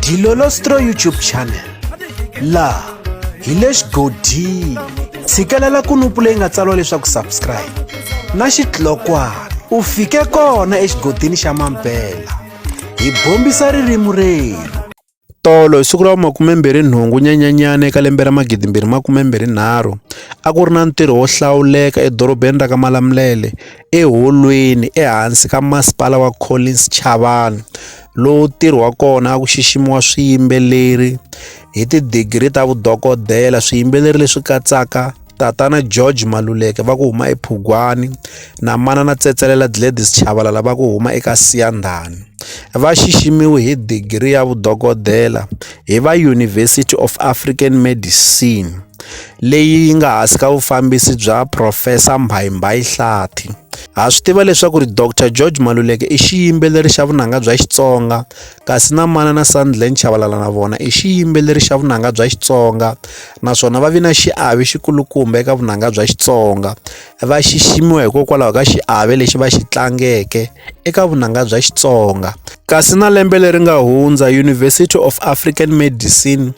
Dilolostro YouTube channel la hi le xigodini tshikelela kunupu leyi nga tsariwa leswaku subscribe na xitlokwana u fike kona exigodini xa Mampela hi bombisa ririmi rero tolo hi siku ra 28 Nyenyanyana eka lembe ra 2023 a ku ri na ntirho wo hlawuleka edorobeni ra ka Malamulele eholweni ehansi ka masipala wa Collins Chavani lowu ntirho wa kona a ku xiximiwa swiyimbeleri hi tidigiri ta vudokodela swiyimbeleri leswi katsaka tatana George Maluleke va ku huma ePhugwani na manana Tsetselela Gladys Chabalala va ku huma eka Siyandhani va xiximiwe hi digiri ya vudokodela hi va University of African Medicine leyi nga hansi ka vufambisi bya Professor Mbaimbai Hlathi. Ha swi tiva leswaku ri Dr George Maluleke i xiyimbeleri xa vunanga bya Xitsonga kasi na manana Sandlen Chabalala na vona i xiyimbeleri xa vunanga bya Xitsonga naswona va vi na xiave xikulukumba eka vunanga bya Xitsonga va xiximiwa hikokwalaho ka xiave lexi va xi tlangeke eka vunanga bya Xitsonga. Kasi na lembe leri nga hundza University of African Medicine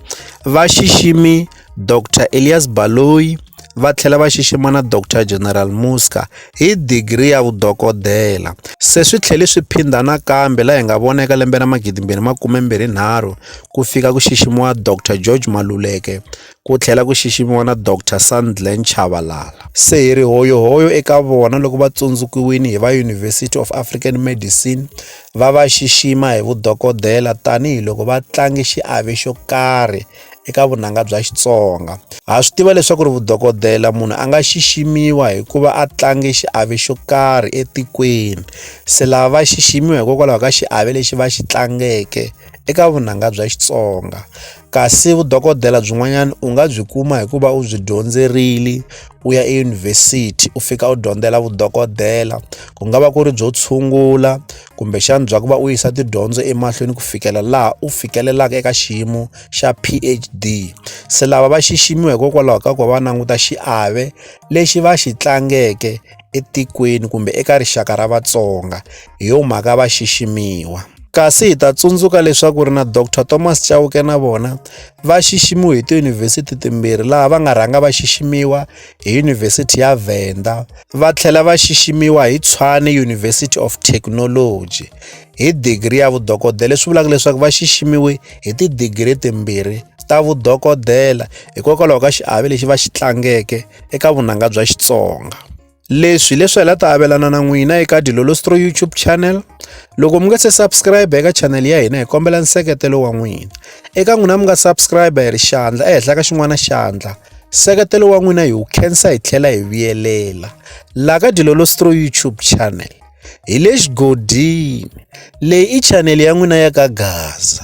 va xiximi Dr Elias Baloyi va tlhela va xixima na Dr General Muska hi digiri ya vudokodela. Se swi tlhele swi phinda nakambe la hi nga vona eka lembe ra 2023 ku fika ku xiximiwa Dr George Maluleke ku tlhela ku xiximiwa na Dr Sandlen Chabalala. Se hi ri hoyo eka vona loko va tsundzukiwini hi va University of African Medicine va xixima hi vudokodela tanihiloko va tlange xiave xo karhi eka vunanga bya Xitsonga. Ha swi tiva leswaku ri vudokodela munhu a nga xiximiwa hikuva a tlange xiave xo karhi etikweni. Se lava va xiximiwa hikokwalaho ka xiave lexi va xi tlangeke eka vunanga bya Xitsonga. Kasi vudokodela byin'wanyana u nga byi kuma hikuva u byi dyondzerile u ya eYunivhesiti u fika u dyondzela vudokodela ku nga va ku ri byo tshungula kumbe xana bya ku va u yisa tidyondzo emahlweni ku fikela laha u fikelelaka eka xiyimo xa PhD. Se lava va xiximiwa hikokwalaho ka ku va languta xiave lexi va xi tlangeke etikweni kumbe eka rixaka ra Vatsonga hi yo mhaka va xiximiwa. Kasi hi ta tsundzuka leswaku ri na Dr Thomas Chauke na vona va xiximiwa hi tiyunivhesiti timbirhi laha va nga rhanga va xiximiwa hi Yunivhesiti ya Venda va tlhela va xiximiwa hi Tshwane University of Technology hi digiri ya vudokodela. Leswi vulaka leswaku va xiximiwe hi tidigiri timbirhi ta vudokodela hikokwalaho ka xiave lexi va xi tlangeke eka vunanga bya Xitsonga. Leswi hi la ta avelana na n'wina eka Dilolostro YouTube channel. Loko mi nga se subscribe eka channel ya hina hi kombela nseketelo wa n'wina. Eka n'wina mi nga subscribe hi ri xandla ehenhla ka xin'wana xandla. Seketelo wa n'wina hi wu khensa hi tlhela hi vuyelela. La ka Dilolostro YouTube channel hi le xigodini leyi i channel ya n'wina ya ka Gaza.